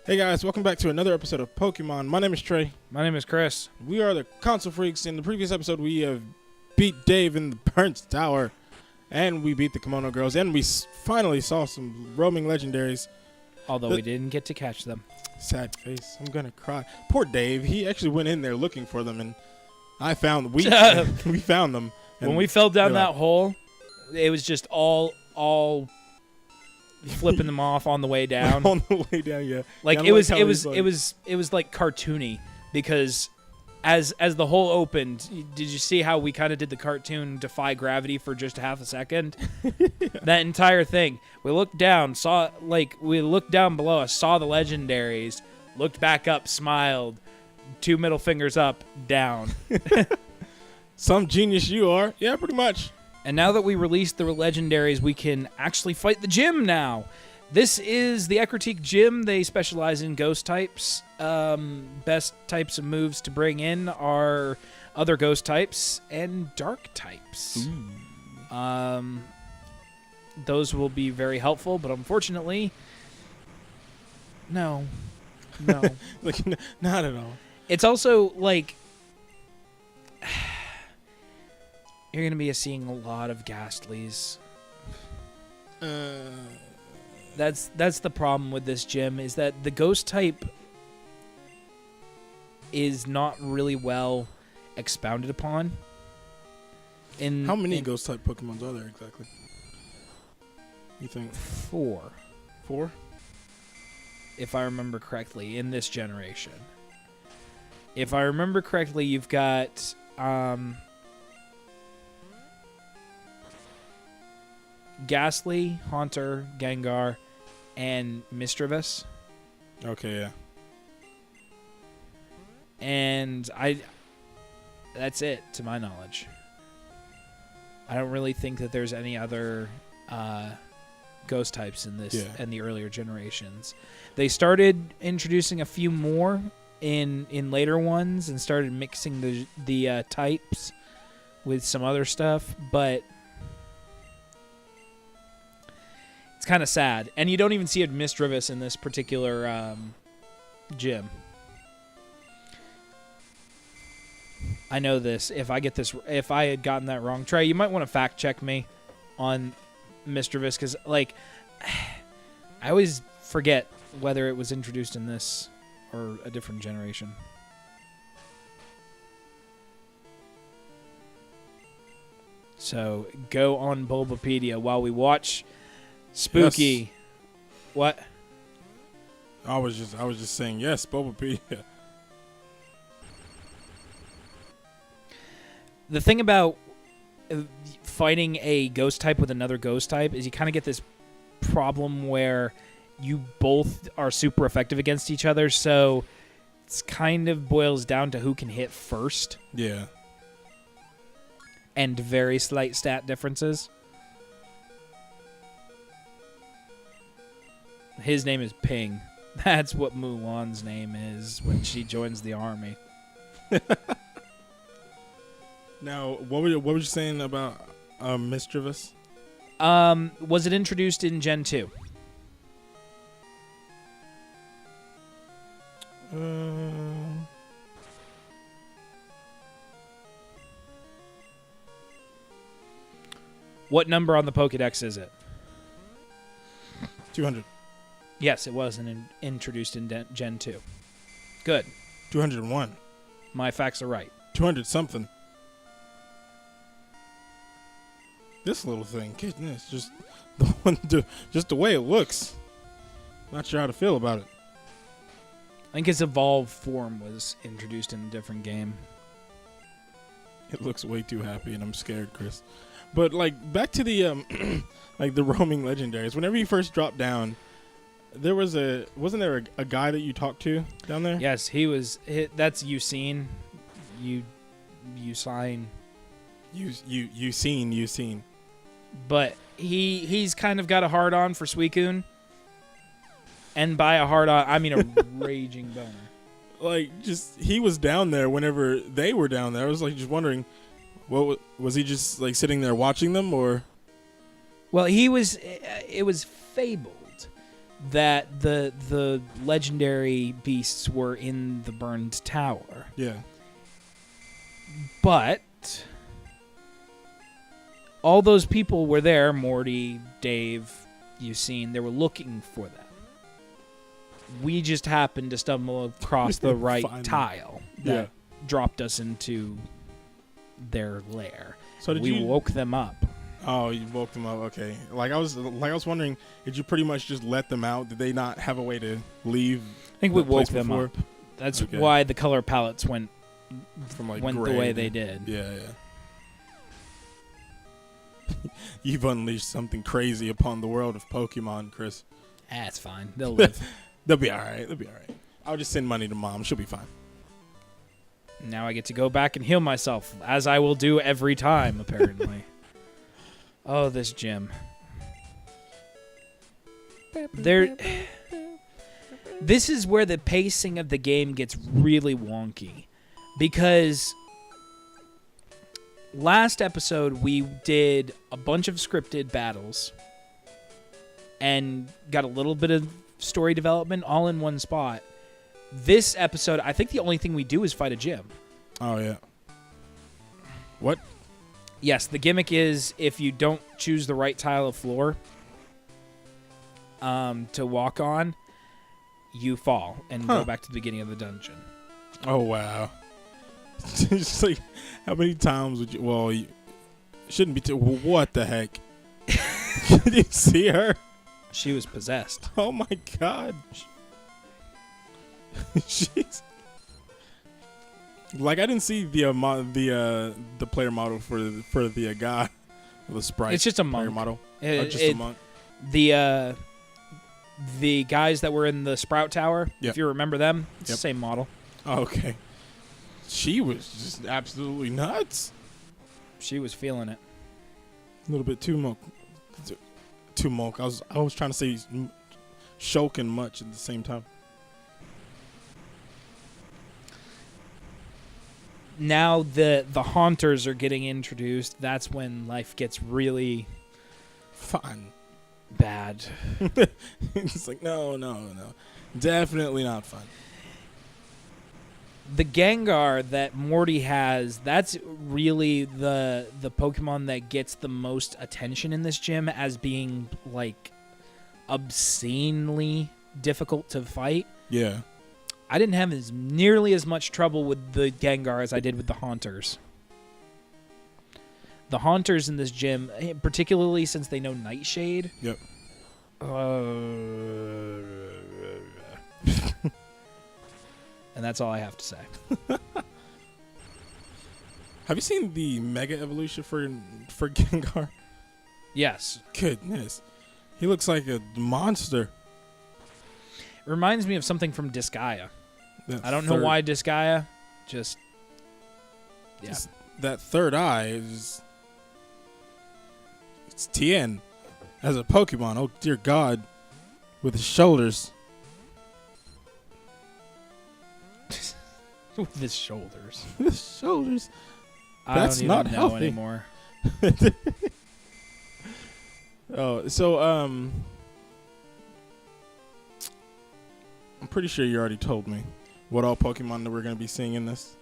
Hey guys, welcome back to another episode of Pokemon. My name is Trey. My name is Chris. We are the Console Freaks. In the previous episode, we have beat Dave in the Burnt Tower, and we beat the Kimono Girls, and we finally saw some roaming legendaries. Although we didn't get to catch them. Sad face. I'm gonna cry. Poor Dave. He actually went in there looking for them, and we found them. When we fell down that hole, it was just all flipping them off on the way down. On the way down, yeah. Like yeah, it was like cartoony because as the hole opened, did you see how we kind of did the cartoon Defy Gravity for just half a second? Yeah. That entire thing. We looked down, looked down below us, saw the legendaries, looked back up, smiled, 2 middle fingers up, down. Some genius you are. Yeah, pretty much. And now that we released the legendaries, we can actually fight the gym now. This is the Ecruteak Gym. They specialize in ghost types. Best types of moves to bring in are other ghost types and dark types. Those will be very helpful, but unfortunately, no. Like, not at all. It's also like you're going to be seeing a lot of Ghastlies. That's the problem with this gym, is that the ghost type is not really well expounded upon. How many ghost type Pokemons are there exactly? You think 4? 4? If I remember correctly, in this generation. If I remember correctly, you've got Ghastly, Haunter, Gengar, and Mischievous. Okay, yeah. And that's it, to my knowledge. I don't really think that there's any other ghost types in this in the earlier generations. They started introducing a few more in later ones and started mixing the types with some other stuff, but it's kind of sad. And you don't even see a Mischievous in this particular gym. I know this. If I had gotten that wrong, Trey, you might want to fact check me on Mischievous, because like I always forget whether it was introduced in this or a different generation. So go on Bulbapedia while we watch Spooky. Yes. What? I was just saying yes, Bulbapedia. The thing about fighting a ghost type with another ghost type is you kind of get this problem where you both are super effective against each other, so it's kind of boils down to who can hit first. Yeah. And very slight stat differences. His name is Ping. That's what Mulan's name is when she joins the army. Now, what were you saying about Mischievous? Was it introduced in Gen 2? What number on the Pokédex is it? 200. Yes, it was introduced in Gen 2. Good. 201. My facts are right. 200 something. This little thing, goodness, just the way it looks. Not sure how to feel about it. I think its evolved form was introduced in a different game. It looks way too happy, and I'm scared, Chris. But like back to the like the roaming legendaries. Whenever you first dropped down, wasn't there a guy that you talked to down there? Yes, he was. That's Usain. Usain. You seen. But he's kind of got a hard on for Suicune. And by a hard on, I mean a raging boner. Like, just he was down there whenever they were down there. I was like just wondering, what was he just like sitting there watching them, or? Well, it was fabled that the legendary beasts were in the burned tower. Yeah. But all those people were there, Morty, Dave, you've seen, they were looking for them. We just happened to stumble across the right tile that dropped us into their lair. So we woke them up. Oh, you woke them up. Okay. I was wondering, did you pretty much just let them out? Did they not have a way to leave? I think we woke them up. That's why the color palettes went from the way they did. Yeah. You've unleashed something crazy upon the world of Pokemon, Chris. It's fine. They'll live. They'll be all right. I'll just send money to Mom. She'll be fine. Now I get to go back and heal myself, as I will do every time, apparently. Oh, this gym. This is where the pacing of the game gets really wonky. Because last episode we did a bunch of scripted battles and got a little bit of story development all in one spot. This episode, I think the only thing we do is fight a gym. Oh, yeah. What? Yes, the gimmick is if you don't choose the right tile of floor to walk on, you fall and go back to the beginning of the dungeon. Oh, wow. Just like, how many times would you... Well, you shouldn't be... What the heck? Did you see her? She was possessed. Oh, my God. She's... Like, I didn't see the player model for the guy, the sprite. It's just a monk. Player model. Just a monk. The guys that were in the Sprout Tower, if you remember them, it's the same model. Oh, okay. She was just absolutely nuts. She was feeling it. A little bit too monk. Too monk. I was trying to say shoke and much at the same time. Now the haunters are getting introduced. That's when life gets really fun. Bad. It's like, no. Definitely not fun. The Gengar that Morty has, that's really the Pokemon that gets the most attention in this gym as being, like, obscenely difficult to fight. Yeah. I didn't have nearly as much trouble with the Gengar as I did with the Haunters. The Haunters in this gym, particularly since they know Nightshade. Yep. And that's all I have to say. Have you seen the Mega Evolution for Gengar? Yes. Goodness. He looks like a monster. It reminds me of something from Disgaea. I don't know why Disgaea. Just, yeah. That third eye is... It's Tien as a Pokemon. Oh, dear God. With his shoulders. With his shoulders. His shoulders. That's don't even know anymore. Oh, so, I'm pretty sure you already told me what all Pokemon that we're going to be seeing in this.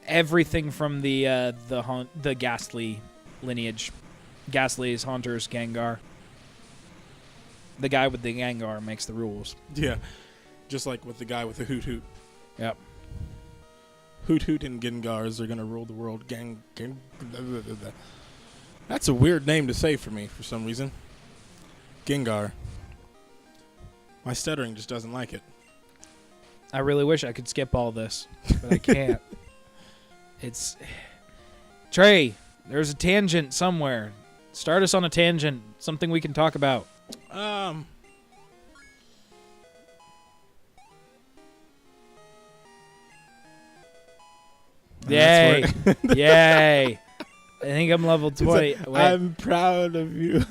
Everything from the Ghastly lineage. Ghastly's, Haunters, Gengar. The guy with the Gengar makes the rules. Yeah. Just like with the guy with the Hoot Hoot. Yep. Hoot Hoot and Gengars are going to rule the world. That's a weird name to say for me for some reason. Gengar. My stuttering just doesn't like it. I really wish I could skip all this, but I can't. It's... Trey, there's a tangent somewhere. Start us on a tangent. Something we can talk about. Yay. Yay. I think I'm level 20. I'm proud of you.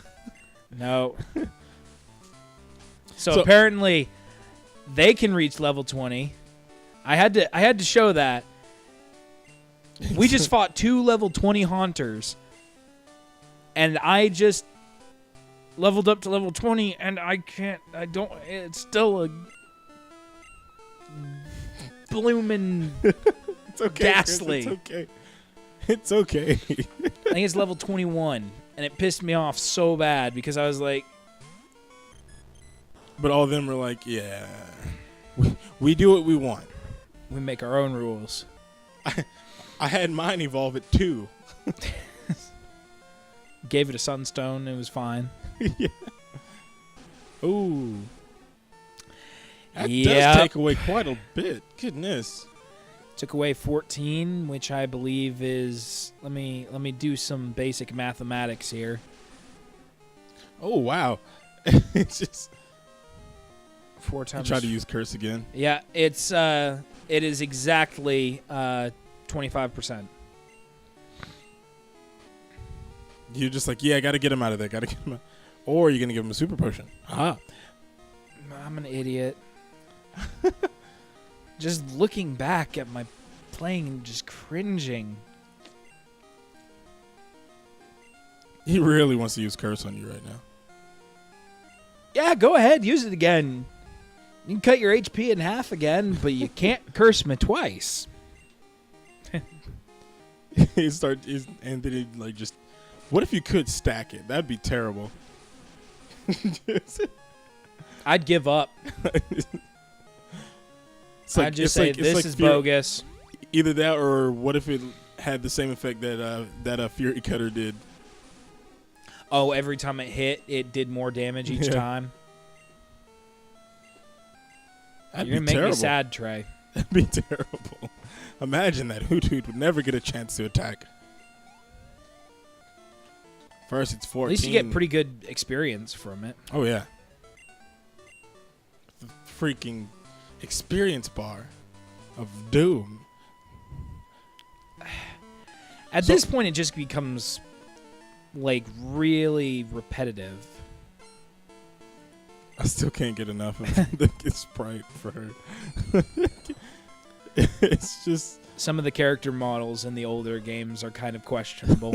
No. So apparently they can reach level 20. I had to show that. We just fought 2 level 20 Haunters. And I just leveled up to level 20 and it's still a bloomin' It's okay, Ghastly. Chris, it's okay. It's okay. I think it's level 21, and it pissed me off so bad because I was like, But all of them were like, yeah, we do what we want. we make our own rules. I had mine evolve at 2. Gave it a sunstone, it was fine. Yeah. Ooh. That Yep. does take away quite a bit. Goodness. Took away 14, which I believe is, let me do some basic mathematics here. Oh, wow. It's just 4 I times. try to use curse again. Yeah, it is exactly 25%. You're just like, yeah, I got to get him out of there. Got to get him out. Or you're going to give him a super potion. Ah. I'm an idiot. Just looking back at my playing and just cringing. He really wants to use curse on you right now. Yeah, go ahead, use it again. You can cut your HP in half again, but you can't curse me twice. And then he like just. What if you could stack it? That'd be terrible. I'd give up. I'd just say this is bogus. Either that, or what if it had the same effect that Fury Cutter did? Oh, every time it hit, it did more damage each time. That'd You're be gonna make terrible. me sad, Trey. That'd be terrible. Imagine that Hoot Hoot would never get a chance to attack. First, it's 14. At least you get pretty good experience from it. Oh yeah. The freaking experience bar of doom. At this point, it just becomes like really repetitive. I still can't get enough of the sprite for her. It's just Some of the character models in the older games are kind of questionable.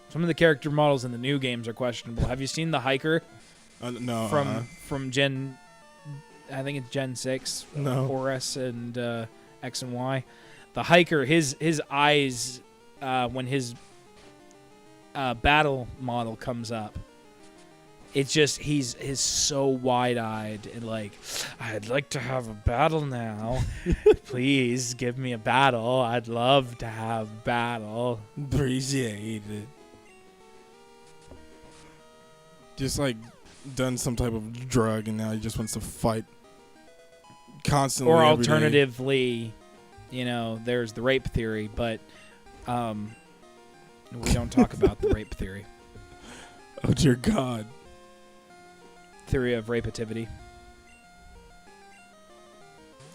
Some of the character models in the new games are questionable. Have you seen the hiker no from Gen? I think it's Gen 6. No. Horus and X and Y. The hiker, his eyes when his battle model comes up. It's just he's so wide-eyed and like, I'd like to have a battle now. Please give me a battle. I'd love to have battle. appreciate it. Just like done some type of drug and now he just wants to fight constantly. Or every day. alternatively, there's the rape theory, but we don't talk about the rape theory. Oh dear God. Theory of rapativity.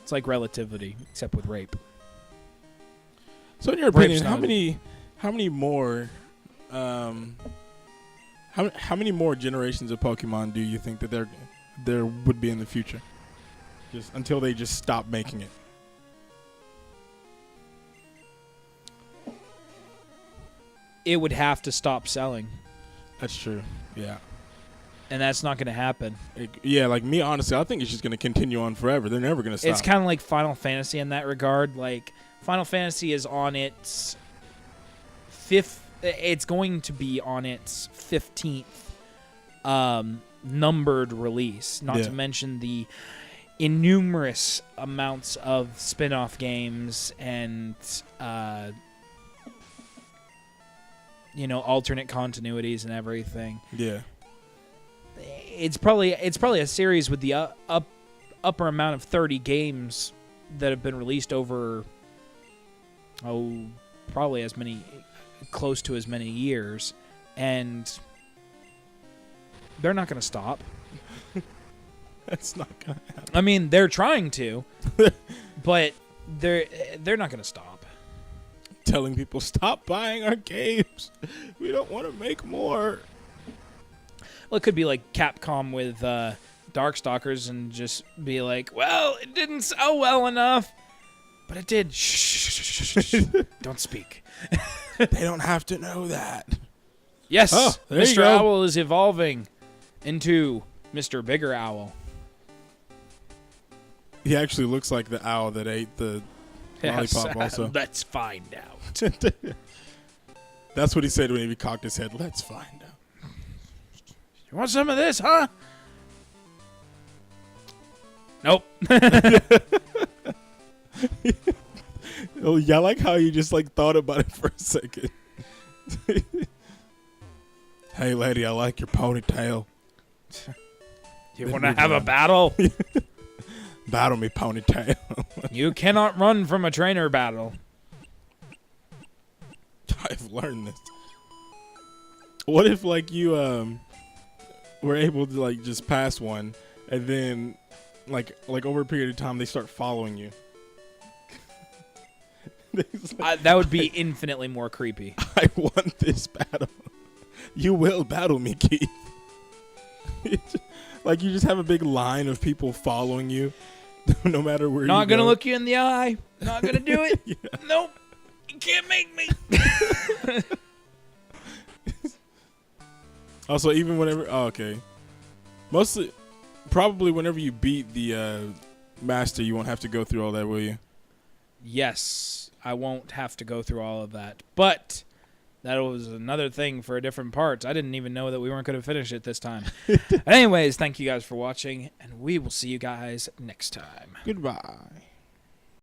It's like relativity, except with rape. So in your Rape's opinion, how many more how many more generations of Pokemon do you think that there would be in the future? Just until they just stop making it. It would have to stop selling, That's true. Yeah. and that's not going to happen. Like me, honestly, I think it's just going to continue on forever. They're never going to stop. It's kind of like Final Fantasy in that regard. Like, Final Fantasy is on its it's going to be on its 15th numbered release, not to mention the innumerous amounts of spin-off games and alternate continuities and everything. Yeah. It's probably a series with the upper amount of 30 games that have been released over probably close to as many years, and they're not going to stop. That's not going to happen. I mean, they're trying to, but they're not going to stop. Telling people, stop buying our games. We don't want to make more. Well, it could be like Capcom with Darkstalkers and just be like, well, it didn't sell well enough, but it did. Shh. Don't speak. They don't have to know that. Yes, Oh, there you Mr. go. Owl is evolving into Mr. Bigger Owl. He actually looks like the owl that ate the lollipop also. Let's find out. That's what he said when he cocked his head. Let's find out. You want some of this, huh? Nope. Oh, yeah, I like how you just like thought about it for a second. Hey, lady, I like your ponytail. You want to have a battle? Battle me, ponytail. You cannot run from a trainer battle. I've learned this. What if like you were able to like just pass one, and then like over a period of time they start following you? That would be infinitely more creepy. I want this battle. You will battle me, Keith. Like you just have a big line of people following you, no matter where. Not you gonna go. look you in the eye. Not gonna do it. Yeah. Nope. You can't make me. Also, even whenever, okay, mostly, probably whenever you beat the master, you won't have to go through all that, will you? Yes, I won't have to go through all of that. But that was another thing for a different part. I didn't even know that we weren't going to finish it this time. Anyways, thank you guys for watching, and we will see you guys next time. Goodbye.